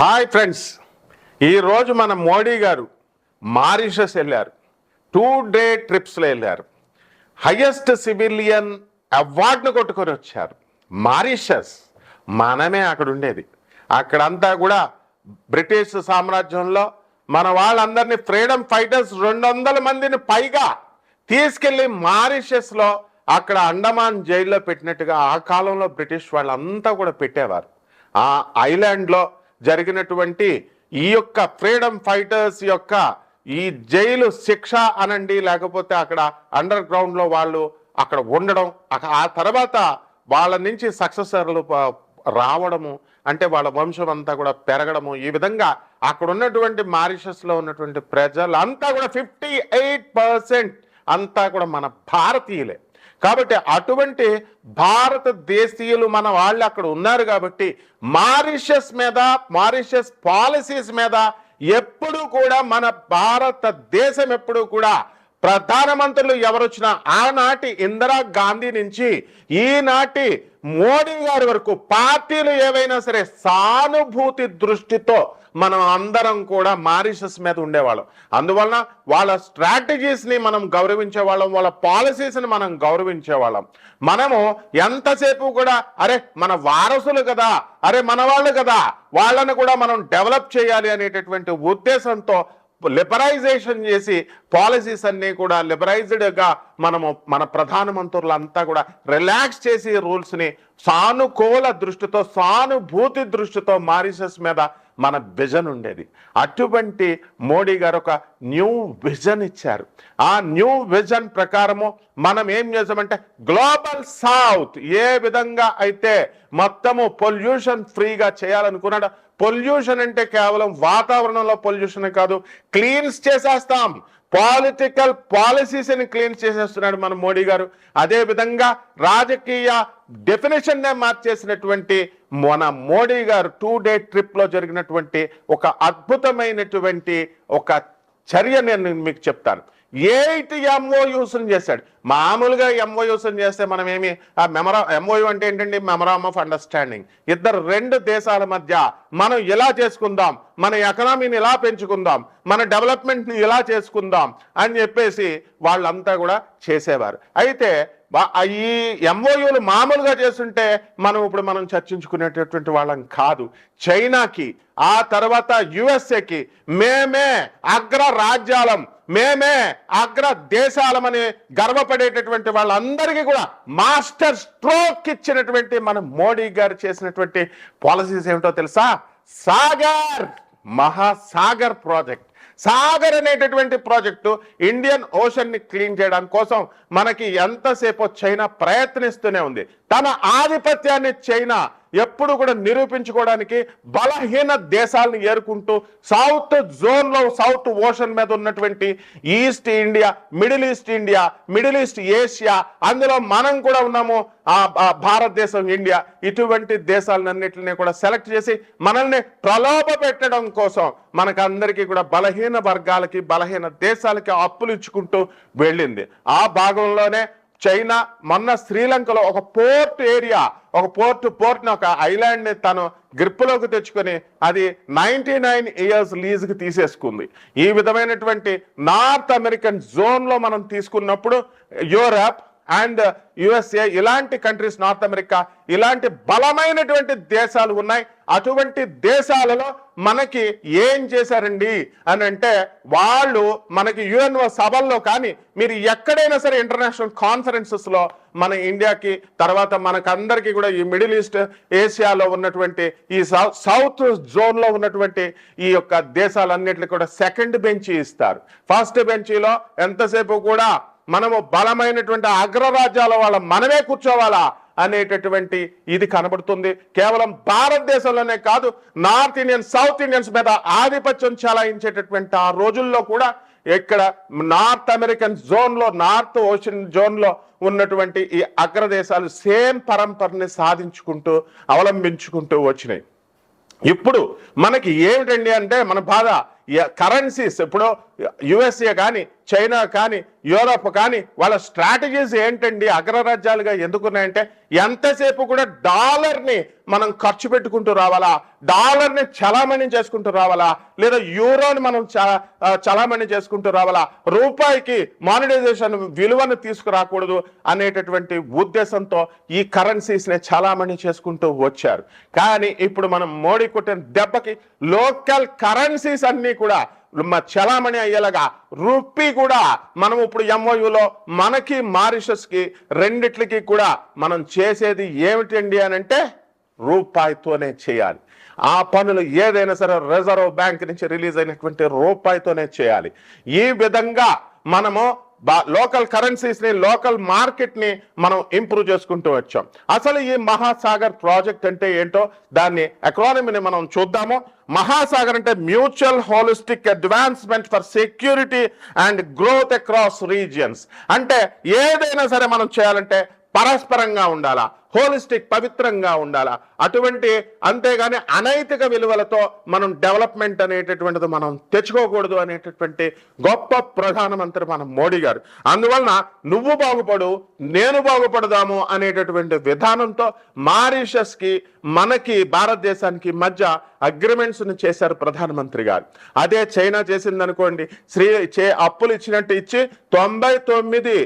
Hi friends, ఈరోజు మన మోడీ గారు మారిషస్ వెళ్ళారు. 2-day ట్రిప్స్లో వెళ్ళారు. హైయెస్ట్ సివిలియన్ అవార్డును కొట్టుకొని వచ్చారు. మారిషస్ మనమే అక్కడ ఉండేది. అక్కడంతా కూడా బ్రిటిష్ సామ్రాజ్యంలో మన వాళ్ళందరినీ ఫ్రీడమ్ ఫైటర్స్ 200 మందిని పైగా తీసుకెళ్లి మారిషస్లో అక్కడ అండమాన్ జైల్లో పెట్టినట్టుగా ఆ కాలంలో బ్రిటిష్ వాళ్ళంతా కూడా పెట్టేవారు. ఆ ఐలాండ్లో జరిగినటువంటి ఈ యొక్క ఫ్రీడమ్ ఫైటర్స్ యొక్క ఈ జైలు శిక్ష అనండి, లేకపోతే అక్కడ అండర్ గ్రౌండ్లో వాళ్ళు అక్కడ ఉండడం, ఆ తర్వాత వాళ్ళ నుంచి సక్సెసర్లు రావడము, అంటే వాళ్ళ వంశం అంతా కూడా పెరగడము, ఈ విధంగా అక్కడ ఉన్నటువంటి మారిషస్లో ఉన్నటువంటి ప్రజలంతా కూడా 58% అంతా కూడా మన భారతీయులే. కాబట్టి అటువంటి భారతదేశీయులు మన వాళ్ళు అక్కడ ఉన్నారు. కాబట్టి మారిషస్ మీద, మారిషస్ పాలసీస్ మీద ఎప్పుడు కూడా మన భారతదేశం ఎప్పుడు కూడా ప్రధానమంత్రులు ఎవరు వచ్చినా ఆనాటి ఇందిరా గాంధీ నుంచి ఈనాటి మోడీ గారి వరకు పార్టీలు ఏవైనా సరే సానుభూతి దృష్టితో మనం అందరం కూడా మారిషస్ మీద ఉండేవాళ్ళం. అందువలన వాళ్ళ స్ట్రాటజీస్ని మనం గౌరవించేవాళ్ళం, వాళ్ళ పాలసీస్ని మనం గౌరవించేవాళ్ళం. మనము ఎంతసేపు కూడా అరే మన వారసులు కదా, అరే మన వాళ్ళు కదా, వాళ్ళని కూడా మనం డెవలప్ చేయాలి అనేటటువంటి ఉద్దేశంతో లిబరైజేషన్ చేసి పాలసీస్ అన్నీ కూడా లిబరైజ్డ్గా మనము మన ప్రధానమంత్రులంతా కూడా రిలాక్స్ చేసి రూల్స్ని సానుకూల దృష్టితో, సానుభూతి దృష్టితో మారిషస్ మీద మన విజన్ ఉండేది. అటువంటి మోడీ గారు ఒక న్యూ విజన్ ఇచ్చారు. ఆ న్యూ విజన్ ప్రకారము మనం ఏం చేసామంటే గ్లోబల్ సౌత్ ఏ విధంగా అయితే మొత్తము పొల్యూషన్ ఫ్రీగా చేయాలనుకున్నాడు. పొల్యూషన్ అంటే కేవలం వాతావరణంలో పొల్యూషన్ కాదు, క్లీన్స్ చేసేస్తాం, పొలిటికల్ పాలసీస్ని క్లీన్ చేసేస్తున్నాడు మన మోడీ గారు. అదే విధంగా రాజకీయ డెఫినేషన్ మార్చేసినటువంటి మన మోడీ గారు 2-day ట్రిప్లో జరిగినటువంటి ఒక అద్భుతమైనటువంటి ఒక చర్య నేను మీకు చెప్తాను. 8 MOUs చేశాడు. మామూలుగా MOUs చేస్తే మనం ఏమి MOU అంటే ఏంటండి, మెమరాండం ఆఫ్ అండర్స్టాండింగ్. రెండు దేశాల మధ్య మనం ఇలా చేసుకుందాం, మన ఎకనామీని ఇలా పెంచుకుందాం, మన డెవలప్మెంట్ని ఇలా చేసుకుందాం అని చెప్పేసి వాళ్ళంతా కూడా చేసేవారు. అయితే ఈ MOUలు మామూలుగా చేస్తుంటే మనం చర్చించుకునేటటువంటి వాళ్ళం కాదు. చైనాకి, ఆ తర్వాత USAకి మేమే అగ్ర రాజ్యాలం, మేమే అగ్ర దేశాలమని గర్వపడేటటువంటి వాళ్ళందరికీ కూడా మాస్టర్ స్ట్రోక్ ఇచ్చినటువంటి మన మోడీ గారు చేసినటువంటి పాలసీస్ ఏమిటో తెలుసా? సాగర్, మహాసాగర్ ప్రాజెక్ట్. సాగర్ అనేటటువంటి ప్రాజెక్టు ఇండియన్ ఓషన్ ని క్లీన్ చేయడానికి కోసం మనకి ఎంతసేపు చైనా ప్రయత్నిస్తూనే ఉంది. తన ఆధిపత్యాన్ని చైనా ఎప్పుడు కూడా నిరూపించుకోవడానికి బలహీన దేశాలను ఏరుకుంటూ సౌత్ జోన్లో, సౌత్ ఓషన్ మీద ఉన్నటువంటి east India, middle east Asia, అందులో మనం కూడా ఉన్నాము, భారతదేశం, ఇండియా, ఇటువంటి దేశాలన్నింటినీ కూడా సెలెక్ట్ చేసి మనల్ని ప్రలోభ పెట్టడం కోసం మనకందరికీ కూడా బలహీన వర్గాలకి, బలహీన దేశాలకి అప్పులు ఇచ్చుకుంటూ వెళ్ళింది. ఆ భాగంలోనే చైనా మొన్న శ్రీలంకలో ఒక పోర్ట్ ఏరియా, ఒక పోర్ట్ని, ఒక ఐలాండ్ని తను గ్రిప్పులోకి తెచ్చుకొని అది 99 years లీజుకి తీసేసుకుంది. ఈ విధమైనటువంటి నార్త్ అమెరికన్ జోన్లో మనం తీసుకున్నప్పుడు యూరప్ అండ్ USA ఇలాంటి కంట్రీస్, నార్త్ అమెరికా ఇలాంటి బలమైనటువంటి దేశాలు ఉన్నాయి. అటువంటి దేశాలలో మనకి ఏం చేశారండి అని అంటే, వాళ్ళు మనకి UNO సభల్లో కానీ మీరు ఎక్కడైనా సరే ఇంటర్నేషనల్ కాన్ఫరెన్సెస్లో మన ఇండియాకి, తర్వాత మనకందరికీ కూడా ఈ మిడిల్ ఈస్ట్ ఏషియాలో ఉన్నటువంటి ఈ సౌత్ జోన్లో ఉన్నటువంటి ఈ యొక్క దేశాలన్నిటికీ కూడా సెకండ్ బెంచ్ ఇస్తారు. ఫస్ట్ బెంచీలో ఎంతసేపు కూడా మనము బలమైనటువంటి అగ్రరాజ్యాల వాళ్ళ మనమే కూర్చోవాలా అనేటటువంటి ఇది కనబడుతుంది. కేవలం భారతదేశంలోనే కాదు, నార్త్ ఇండియన్, సౌత్ ఇండియన్స్ మీద ఆధిపత్యం చెలాయించేటటువంటి ఆ రోజుల్లో కూడా ఇక్కడ నార్త్ అమెరికన్ జోన్లో, నార్త్ ఓషన్ జోన్లో ఉన్నటువంటి ఈ అగ్రదేశాలు సేమ్ పరంపరని సాధించుకుంటూ, అవలంబించుకుంటూ వచ్చినాయి. ఇప్పుడు మనకి ఏమిటండి అంటే మన బాధ కరెన్సీస్. ఇప్పుడు యుఎస్ఏ కానీ, చైనా కానీ, యూరోప్ కానీ వాళ్ళ స్ట్రాటజీస్ ఏంటండి అగ్రరాజ్యాలుగా ఎందుకున్నాయంటే ఎంతసేపు కూడా డాలర్ని మనం ఖర్చు పెట్టుకుంటూ రావాలా, డాలర్ని చలామణి చేసుకుంటూ రావాలా, లేదా యూరోని మనం చలామణి చేసుకుంటూ రావాలా, రూపాయికి మానిటైజేషన్ విలువను తీసుకురాకూడదు అనేటటువంటి ఉద్దేశంతో ఈ కరెన్సీస్ని చలామణి చేసుకుంటూ వచ్చారు. కానీ ఇప్పుడు మనం మోడీ కొట్టిన దెబ్బకి లోకల్ కరెన్సీస్ అన్నీ కూడా చలామణి అయ్యేలాగా రూపీ కూడా మనం ఇప్పుడు ఎంఓయూలో మనకి మారిషస్కి రెండిట్లకి కూడా మనం చేసేది ఏమిటండి అని అంటే రూపాయితోనే చేయాలి. ఆ పనులు ఏదైనా సరే రిజర్వ్ బ్యాంక్ నుంచి రిలీజ్ అయినటువంటి రూపాయితోనే చేయాలి. ఈ విధంగా మనము లోకల్ కరెన్సీస్ని, లోకల్ మార్కెట్ని మనం ఇంప్రూవ్ చేసుకుంటూ వచ్చాం. అసలు ఈ మహాసాగర్ ప్రాజెక్ట్ అంటే ఏంటో దాన్ని ఎకానమీని మనం చూద్దాము. మహాసాగర్ అంటే mutual holistic advancement for security and growth across regions. అంటే ఏదైనా సరే మనం చేయాలంటే పరస్పరంగా ఉండాలా, హోలిస్టిక్ పవిత్రంగా ఉండాలా, అటువంటి అంతేగాని అనైతిక విలువలతో మనం డెవలప్మెంట్ అనేటటువంటిది మనం తెచ్చుకోకూడదు అనేటటువంటి గొప్ప ప్రధానమంత్రి మన మోడీ గారు. అందువలన నువ్వు బాగుపడు నేను బాగుపడదాము అనేటటువంటి విధానంతో మారిషస్కి మనకి భారతదేశానికి మధ్య అగ్రిమెంట్స్ చేశారు ప్రధానమంత్రి గారు. అదే చైనా చేసిందనుకోండి, అప్పులు ఇచ్చినట్టు ఇచ్చి 99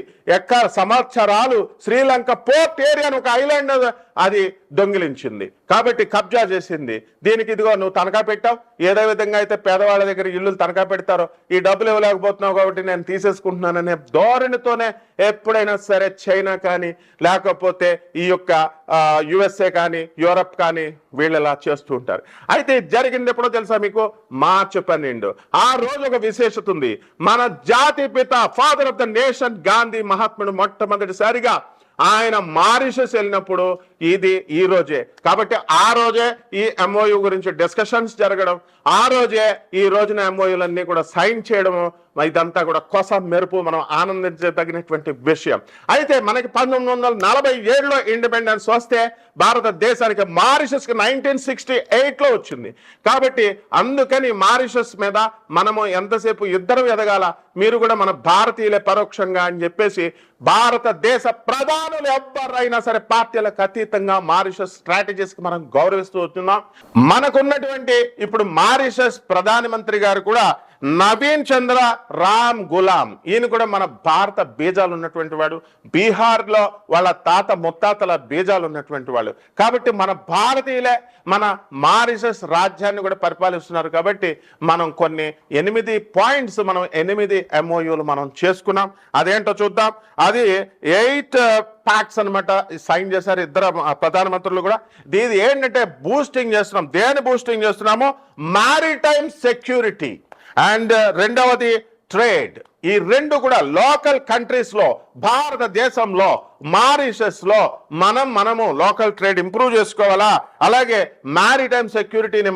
సంవత్సరాలు శ్రీలంక పోర్ట్ ఏరియాను ఒక ఐలాండ్ అది దొంగిలించింది, కాబట్టి కబ్జా చేసింది. దీనికి ఇదిగో నువ్వు తనఖా పెట్టావు, ఏదో విధంగా అయితే పేదవాళ్ళ దగ్గర ఇల్లు తనఖా పెడతారో ఈ డబ్బులు ఇవ్వలేకపోతున్నావు కాబట్టి నేను తీసేసుకుంటున్నాననే ధోరణితోనే ఎప్పుడైనా సరే చైనా కానీ లేకపోతే ఈ యొక్క యుఎస్ఏ కానీ యూరప్ కానీ వీళ్ళలా చేస్తూ ఉంటారు. అయితే జరిగింది ఎప్పుడో తెలుసా మీకు? మార్చి 12. ఆ రోజు ఒక విశేషత ఉంది. మన జాతి పిత, father of the nation Gandhi మహాత్ముడు మొట్టమొదటిసారిగా ఆయన మారిషస్ వెళ్ళినప్పుడు ఇది ఈ రోజే. కాబట్టి ఆ రోజే ఈ ఎంఓయు గురించి డిస్కషన్స్ జరగడం, ఆ రోజే ఈ రోజున ఎంఓయులన్నీ కూడా సైన్ చేయడము, ఇదంతా కూడా కొస మెరుపు, మనం ఆనందించదగినటువంటి విషయం. అయితే మనకి 1947లో ఇండిపెండెన్స్ వస్తే భారతదేశానికి మారిషస్కి 1968లో వచ్చింది. కాబట్టి అందుకని మారిషస్ మీద మనము ఎంతసేపు ఇద్దరం ఎదగాల, మీరు కూడా మన భారతీయులే పరోక్షంగా అని చెప్పేసి భారతదేశ ప్రధానులు ఎవరైనా సరే పార్టీలకు అతీతంగా మారిషస్ స్ట్రాటజీస్ కి మనం గౌరవిస్తూ వస్తున్నాం. మనకున్నటువంటి ఇప్పుడు మారిషస్ ప్రధానమంత్రి గారు కూడా నవీన్ చంద్ర రామ్ గులాం, ఈయన కూడా మన భారత బీజాలు ఉన్నటువంటి వాడు, బీహార్లో వాళ్ళ తాత ముత్తాతల బీజాలు ఉన్నటువంటి వాళ్ళు. కాబట్టి మన భారతీయులే మన మారిషస్ రాజ్యాన్ని కూడా పరిపాలిస్తున్నారు. కాబట్టి మనం కొన్ని 8 పాయింట్స్, మనం 8 ఎంఓయూలు మనం చేసుకున్నాం. అదేంటో చూద్దాం. అది 8 ప్యాక్స్ అనమాట, సైన్ చేశారు ఇద్దరు ప్రధానమంత్రులు కూడా. ఇది ఏంటంటే బూస్టింగ్ చేస్తున్నాం. దేని బూస్టింగ్ చేస్తున్నాము? మారిటైమ్ సెక్యూరిటీ అండ్ రెండవది ట్రేడ్. ఈ రెండు కూడా లోకల్ కంట్రీస్ లో, భారతదేశంలో మారిషస్ లో మనము లోకల్ ట్రేడ్ ఇంప్రూవ్ చేసుకోవాలా, అలాగే మారిటైమ్ సెక్యూరిటీని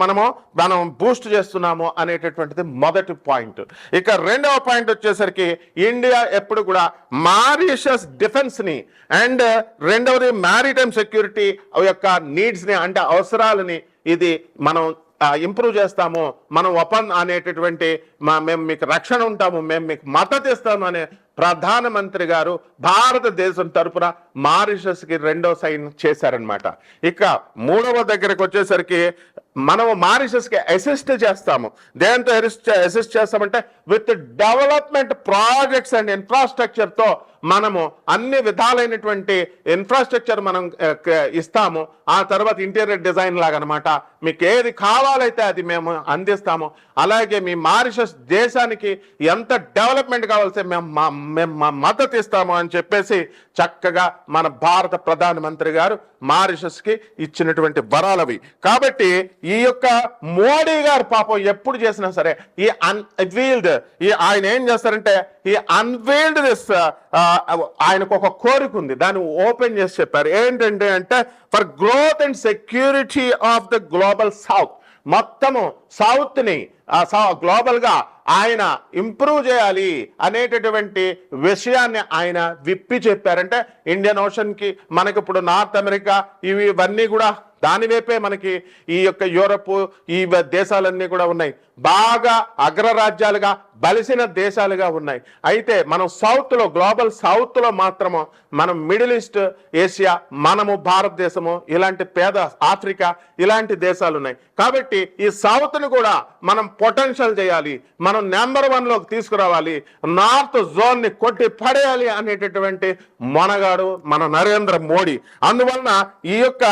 మనం బూస్ట్ చేస్తున్నాము అనేటటువంటిది మొదటి పాయింట్. ఇక రెండవ పాయింట్ వచ్చేసరికి ఇండియా ఎప్పుడు కూడా మారిషస్ డిఫెన్స్ ని అండ్ రెండవది మారిటైమ్ సెక్యూరిటీ యొక్క నీడ్స్ ని అంటే అవసరాలని ఇది మనం ఇంప్రూవ్ చేస్తాము, మనం అనేటటువంటి మేము మీకు రక్షణ ఉంటాము, మేము మీకు మద్దతు ఇస్తాము అనే ప్రధానమంత్రి గారు భారతదేశం తరపున మారిషస్కి రెండో సైన్ చేశారనమాట. ఇక మూడవ దగ్గరకు వచ్చేసరికి మనము మారిషస్కి అసిస్ట్ చేస్తాము. దేంతో అసిస్ట్ చేస్తామంటే విత్ డెవలప్మెంట్ ప్రాజెక్ట్స్ అండ్ ఇన్ఫ్రాస్ట్రక్చర్తో మనము అన్ని విధాలైనటువంటి ఇన్ఫ్రాస్ట్రక్చర్ మనం ఇస్తాము. ఆ తర్వాత ఇంటీరియర్ డిజైన్ లాగా అనమాట, మీకు ఏది కావాలైతే అది మేము అందిస్తాము. అలాగే మీ మారిషస్ దేశానికి ఎంత డెవలప్మెంట్ కావాల్సి మేము మద్దతు ఇస్తాము అని చెప్పేసి చక్కగా మన భారత ప్రధానమంత్రి గారు మారిషస్కి ఇచ్చినటువంటి వరాలవి. కాబట్టి ఈ యొక్క మోడీ గారు పాపం ఎప్పుడు చేసినా సరే ఈ అన్వీల్డ్ ఆయన ఏం చేస్తారంటే ఈ అన్వీల్డ్ దిస్ ఆయనకు ఒక కోరిక ఉంది, దాన్ని ఓపెన్ చేసి చెప్పారు. ఏంటంటే అంటే for growth and security of the global south, మొత్తము సౌత్ ని గ్లోబల్ గా ఆయన ఇంప్రూవ్ చేయాలి అనేటటువంటి విషయాన్ని ఆయన విప్పి చెప్పారంటే ఇండియన్ ఓషన్ కి మనకి ఇప్పుడు నార్త్ అమెరికా ఇవన్నీ కూడా దాని వైపే మనకి ఈ యొక్క యూరప్ ఈ దేశాలన్నీ కూడా ఉన్నాయి, బాగా అగ్రరాజ్యాలుగా బలిసిన దేశాలుగా ఉన్నాయి. అయితే మనం సౌత్లో, గ్లోబల్ సౌత్లో మాత్రము మనం మిడిల్ ఈస్ట్, ఏషియా, మనము భారతదేశము, ఇలాంటి పేద ఆఫ్రికా, ఇలాంటి దేశాలు ఉన్నాయి. కాబట్టి ఈ సౌత్ని కూడా మనం పొటెన్షియల్ చేయాలి, మనం నెంబర్ 1లోకి తీసుకురావాలి, నార్త్ జోన్ని కొట్టి పడేయాలి అనేటటువంటి మొనగాడు మన నరేంద్ర మోడీ. అందువలన ఈ యొక్క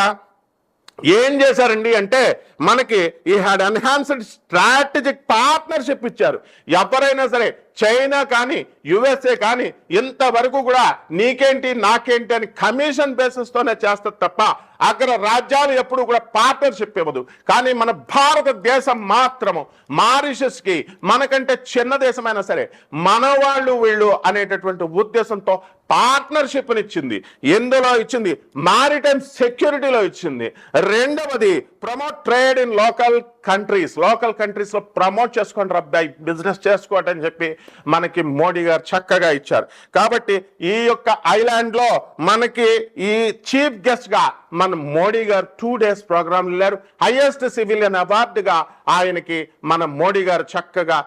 ఏం చేశారండి అంటే మనకి ఈ హ్యాడ్ ఎన్హాన్స్డ్ స్ట్రాటజిక్ పార్ట్నర్షిప్ ఇచ్చారు. ఎవరైనా సరే చైనా కానీ యుఎస్ఏ కానీ ఇంతవరకు కూడా నీకేంటి నాకేంటి అని కమిషన్ బేసిస్తోనే చేస్తారు తప్ప అగ్ర రాజ్యాలు ఎప్పుడు కూడా పార్ట్నర్షిప్ ఇవ్వదు. కానీ మన భారతదేశం మాత్రము మారిషస్కి మనకంటే చిన్న దేశమైనా సరే మన వాళ్ళు వీళ్ళు అనేటటువంటి ఉద్దేశంతో పార్ట్నర్షిప్ని ఇచ్చింది. ఎందులో ఇచ్చింది? మారిటైమ్ సెక్యూరిటీలో ఇచ్చింది. రెండవది ప్రమోట్ ట్రేడ్ ఇన్ లోకల్ కంట్రీస్లో ప్రమోట్ చేసుకోండి రబ్బాయి, బిజినెస్ చేసుకోవటం అని చెప్పి మనకి మోడీ గారు చక్కగా ఇచ్చారు. కాబట్టి ఈ యొక్క ఐలాండ్లో మనకి ఈ చీఫ్ గెస్ట్గా మన మోడీ గారు 2 days ప్రోగ్రామ్ వెళ్ళారు. హైయెస్ట్ సివిలియన్ అవార్డుగా ఆయనకి మన మోడీ గారు చక్కగా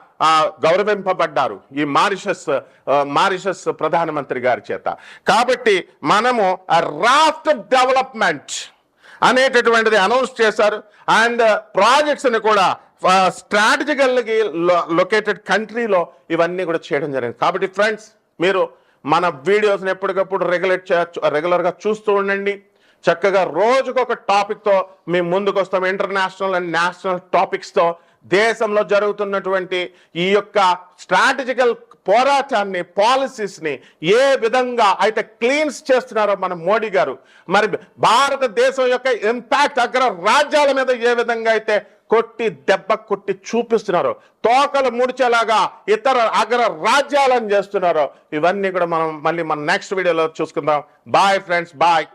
గౌరవింపబడ్డారు ఈ మారిషస్ ప్రధానమంత్రి గారి చేత. కాబట్టి మనము రాఫ్ట్ డెవలప్మెంట్ అనేటటువంటిది అనౌన్స్ చేశారు. అండ్ ప్రాజెక్ట్స్ని కూడా స్ట్రాటజికల్గా లొకేటెడ్ కంట్రీలో ఇవన్నీ కూడా చేయడం జరిగింది. కాబట్టి ఫ్రెండ్స్, మీరు మన వీడియోస్ని ఎప్పటికప్పుడు రెగ్యులర్గా చూస్తూ ఉండండి. చక్కగా రోజుకొక టాపిక్తో మేము ముందుకు వస్తాం. ఇంటర్నేషనల్ అండ్ నేషనల్ టాపిక్స్తో దేశంలో జరుగుతున్నటువంటి ఈ యొక్క స్ట్రాటజికల్ పోరాటాన్ని, పాలసీస్ని ఏ విధంగా అయితే క్లీన్స్ చేస్తున్నారో మన మోడీ గారు, మరి భారతదేశం యొక్క ఇంపాక్ట్ అగ్ర రాజ్యాల మీద ఏ విధంగా అయితే దెబ్బ కొట్టి చూపిస్తున్నారో, తోకలు ముడిచేలాగా ఇతర అగ్ర రాజ్యాలను చేస్తున్నారో, ఇవన్నీ కూడా మనం మళ్ళీ మన నెక్స్ట్ వీడియోలో చూసుకుందాం. Bye friends, bye.